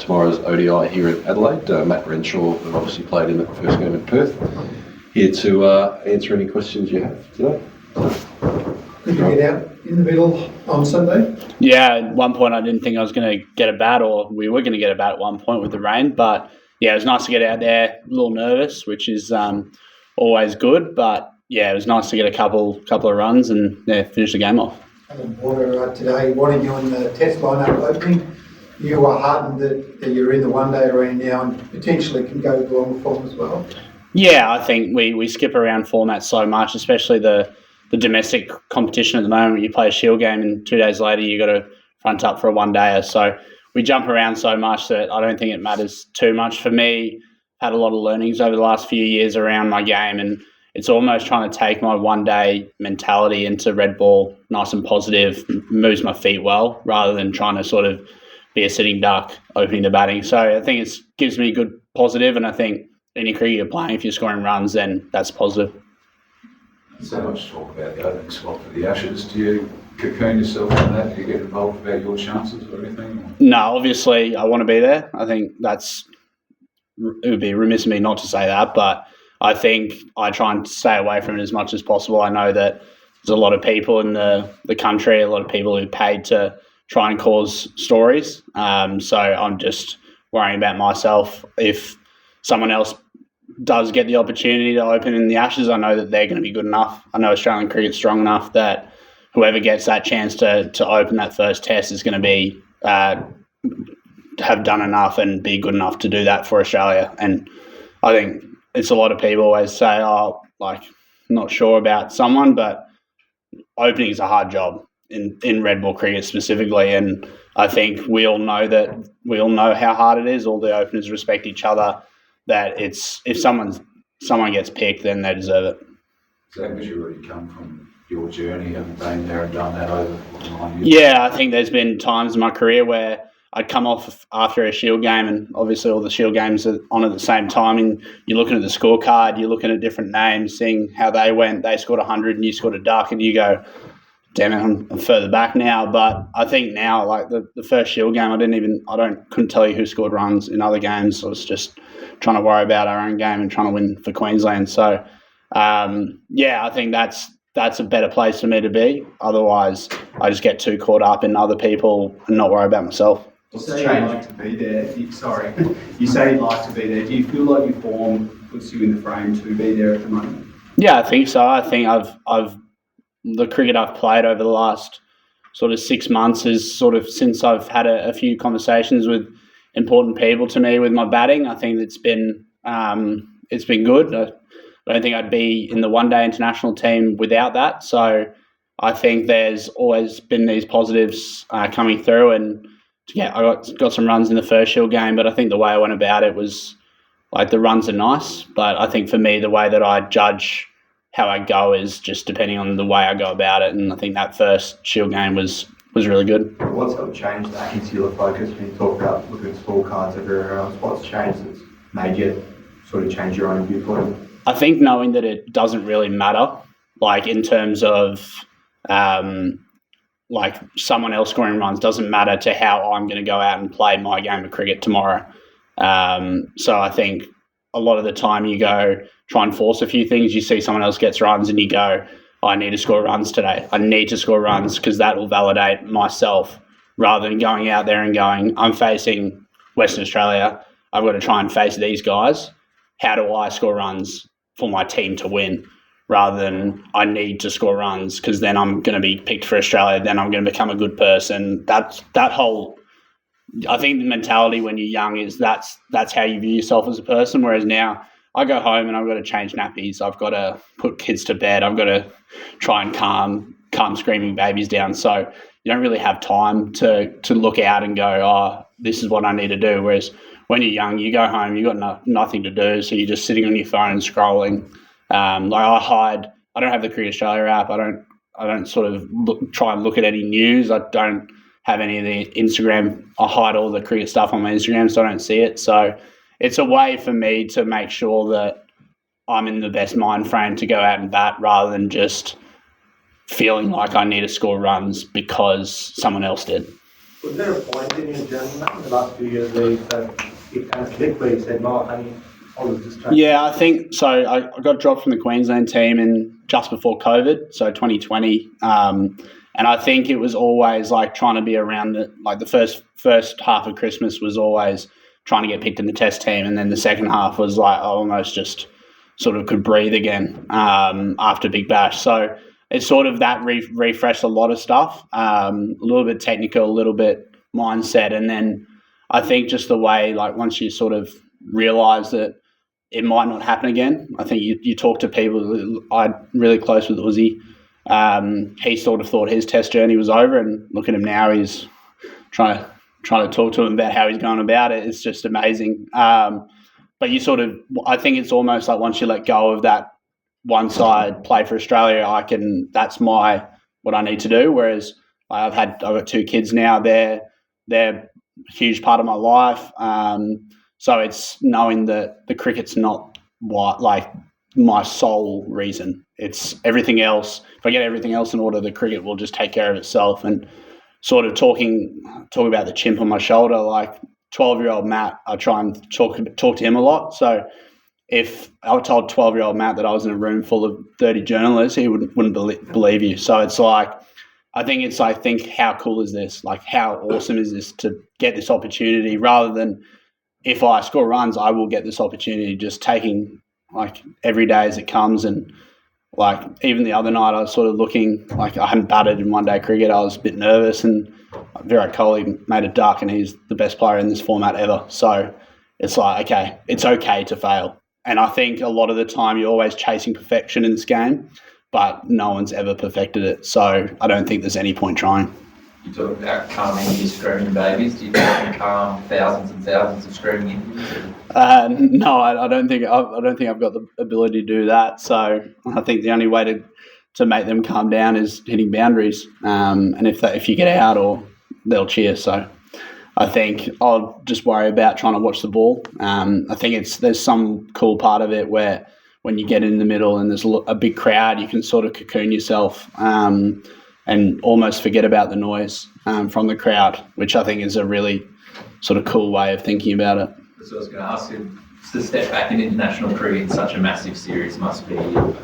tomorrow's ODI here at Adelaide. Matt Renshaw, who obviously played in the first game in Perth, here to answer any questions you have today. Did you get out in the middle on Sunday? Yeah, at one point I didn't think I was going to get a bat, or we were going to get a bat at one point with the rain. But yeah, it was nice to get out there. A little nervous, which is always good. But yeah, it was nice to get a couple of runs and finish the game off. Today, wanting you in the test lineup opening, you were heartened that you're in the one-day arena now and potentially can go with longer form as well. Yeah, I think we skip around formats so much, especially the domestic competition at the moment. You play a Shield game and 2 days later you got to front up for a one-dayer. So we jump around so much that I don't think it matters too much. For me, had a lot of learnings over the last few years around my game, and it's almost trying to take my one-day mentality into red ball, nice and positive, moves my feet well, rather than trying to sort of be a sitting duck opening the batting. So I think it gives me good positive, and I think any cricket you're playing, if you're scoring runs, then that's positive. So much talk about the opening spot for the Ashes. Do you cocoon yourself in that? Do you get involved about your chances or anything? No, obviously I want to be there. I think it would be remiss of me not to say that, but I think I try and stay away from it as much as possible. I know that there's a lot of people in the country, a lot of people who paid to try and cause stories. So I'm just worrying about myself. If someone else does get the opportunity to open in the Ashes, I know that they're going to be good enough. I know Australian cricket's strong enough that whoever gets that chance to open that first test is going to be have done enough and be good enough to do that for Australia. And I think it's a lot of people always say, not sure about someone, but opening is a hard job in red ball cricket specifically. And I think we all know how hard it is. All the openers respect each other. That if someone gets picked, then they deserve it. Is that because you already come from your journey and been there and done that over 9 years? Yeah, I think there's been times in my career where I'd come off after a Shield game, and obviously all the Shield games are on at the same time, and you're looking at the scorecard, you're looking at different names, seeing how they went. They scored 100 and you scored a duck, and you go, damn it, I'm further back now. But I think now, like the first Shield game, couldn't tell you who scored runs in other games. I was just trying to worry about our own game and trying to win for Queensland. So, I think that's a better place for me to be. Otherwise, I just get too caught up in other people and not worry about myself. You say you'd like to be there. You say you'd like to be there. Do you feel like your form puts you in the frame to be there at the moment? Yeah, I think so. I think the cricket I've played over the last sort of 6 months is sort of since I've had a few conversations with important people to me with my batting. I think it's been good. I don't think I'd be in the one-day international team without that. So I think there's always been these positives coming through, and I got some runs in the first Shield game, but I think the way I went about it was like the runs are nice, but I think for me the way that I judge how I go is just depending on the way I go about it, and I think that first Shield game was really good. What's helped change that insular focus when you talk about looking at scorecards everywhere else? What's changed that's made you sort of change your own viewpoint? I think knowing that it doesn't really matter, like in terms of like someone else scoring runs doesn't matter to how I'm going to go out and play my game of cricket tomorrow. So I think a lot of the time you go try and force a few things, you see someone else gets runs and you go, I need to score runs today. I need to score runs because that will validate myself, rather than going out there and going, I'm facing Western Australia. I've got to try and face these guys. How do I score runs for my team to win? Rather than I need to score runs because then I'm going to be picked for Australia. Then I'm going to become a good person. That whole, I think the mentality when you're young is that's how you view yourself as a person. Whereas now I go home and I've got to change nappies. I've got to put kids to bed. I've got to try and calm screaming babies down. So you don't really have time to look out and go, oh, this is what I need to do. Whereas when you're young, you go home, you've got nothing to do. So you're just sitting on your phone scrolling. I don't have the Cricket Australia app. I don't sort of try and look at any news. I don't have any of the Instagram. I hide all the cricket stuff on my Instagram so I don't see it. So it's a way for me to make sure that I'm in the best mind frame to go out and bat, rather than just feeling like I need to score runs because someone else did. Was there a point in your journey in the last few years where you felt it kind of clicked, where you said, no, honey, all of this time? Yeah, I think so. I got dropped from the Queensland team in just before COVID, so 2020. And I think it was always like trying to be around it. Like the first half of Christmas was always trying to get picked in the test team, and then the second half was like I almost just sort of could breathe again after Big Bash. So it's sort of that refreshed a lot of stuff, a little bit technical, a little bit mindset, and then I think just the way, like once you sort of realise that it might not happen again. I think you talk to people. I'm really close with Uzi. He sort of thought his test journey was over, and look at him now. He's trying to talk to him about how he's going about it. It's just amazing. But you sort of, I think it's almost like once you let go of that one side play for Australia, that's what I need to do. Whereas I've got 2 kids now. They're a huge part of my life. So it's knowing that the cricket's not my sole reason. It's everything else. If I get everything else in order, the cricket will just take care of itself. And sort of talk about the chimp on my shoulder, like 12-year-old Matt, I try and talk to him a lot. So if I told 12-year-old Matt that I was in a room full of 30 journalists, he wouldn't believe you. So it's like, I think how cool is this? Like, how awesome is this to get this opportunity, rather than if I score runs, I will get this opportunity, just taking like every day as it comes. And like even the other night I was sort of looking, like I hadn't batted in one-day cricket. I was a bit nervous, and Virat Kohli made a duck, and he's the best player in this format ever. So it's like, okay, it's okay to fail. And I think a lot of the time you're always chasing perfection in this game, but no one's ever perfected it. So I don't think there's any point trying. You talk about calming your screaming babies. Do you think you can calm thousands and thousands of screaming Indians? No, I don't think I've got the ability to do that. So I think the only way to make them calm down is hitting boundaries. And if you get out, or they'll cheer. So I think I'll just worry about trying to watch the ball. I think there's some cool part of it where when you get in the middle and there's a big crowd, you can sort of cocoon yourself and almost forget about the noise from the crowd, which I think is a really sort of cool way of thinking about it. So I was going to ask you, to step back in international cricket in such a massive series must be a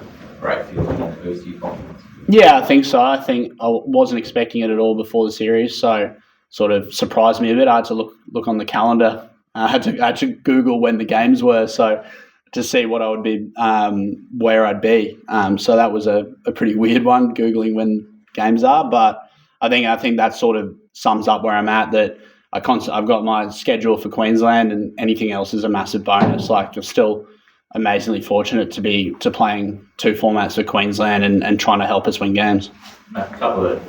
great feeling and boost your confidence. Yeah, I think so. I think I wasn't expecting it at all before the series, so sort of surprised me a bit. I had to look on the calendar. I had to Google when the games were, so to see what I would be, where I'd be. So that was a pretty weird one, Googling when games are. But I think that sort of sums up where I'm at. That I've got my schedule for Queensland, and anything else is a massive bonus. Like, I'm still amazingly fortunate to playing 2 formats for Queensland and trying to help us win games. A couple of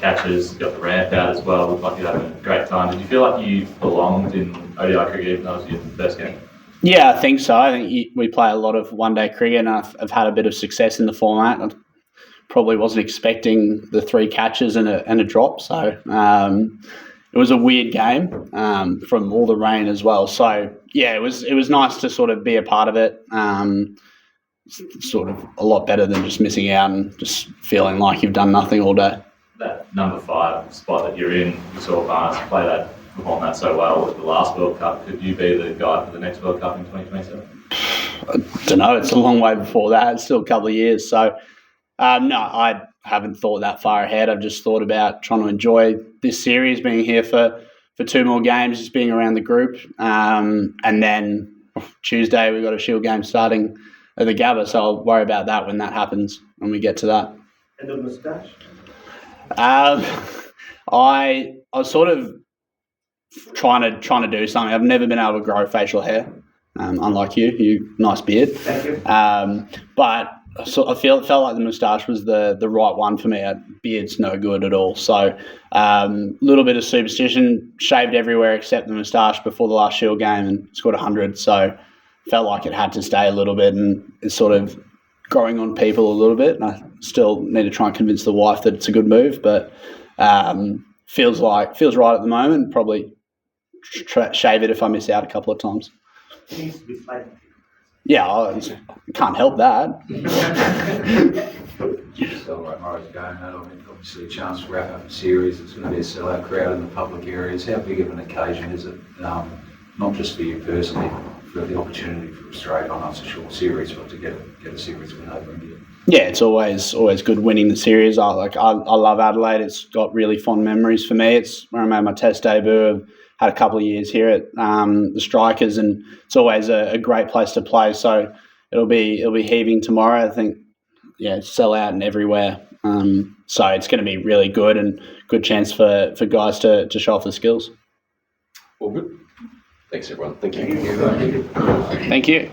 catches, got the ramp out as well. Looked like you had a great time. Did you feel like you belonged in ODI cricket even though it was your first game? Yeah, I think so. I think we play a lot of one-day cricket, and I've had a bit of success in the format. I probably wasn't expecting the 3 catches and a drop, so it was a weird game from all the rain as well. So yeah, it was nice to sort of be a part of it. Sort of a lot better than just missing out and just feeling like you've done nothing all day. That number 5 spot that you're in, you saw Barnes perform that so well with the last World Cup. Could you be the guy for the next World Cup in 2027? I don't know. It's a long way before that. It's still a couple of years. So, no, I haven't thought that far ahead. I've just thought about trying to enjoy this series, being here for 2 more games, just being around the group. And then Tuesday we've got a Shield game starting at the Gabba, so I'll worry about that when that happens, when we get to that. And the moustache? I was sort of trying to do something. I've never been able to grow facial hair, unlike you nice beard. Thank you. But I felt like the moustache was the right one for me. Beard's no good at all. So little bit of superstition, shaved everywhere except the moustache before the last Shield game, and scored 100. So felt like it had to stay a little bit, and it's sort of growing on people a little bit. And I still need to try and convince the wife that it's a good move, but feels right at the moment. Probably shave it if I miss out a couple of times. Needs to be slightly. Yeah, I can't help that. Celebrate tomorrow's game, and obviously a chance to wrap up a series. It's going to be a sellout crowd in the public areas. How big of an occasion is it, not just for you personally, for the opportunity for Australia? I know it's a short series, but to get a series win over India. Yeah, it's always good winning the series. I love Adelaide. It's got really fond memories for me. It's where I made my Test debut. I've had a couple of years here at the Strikers, and it's always a great place to play. So it'll be heaving tomorrow. I think, yeah, sell out and everywhere. So it's going to be really good and good chance for guys to show off their skills. All good. Thanks, everyone. Thank you. Thank you.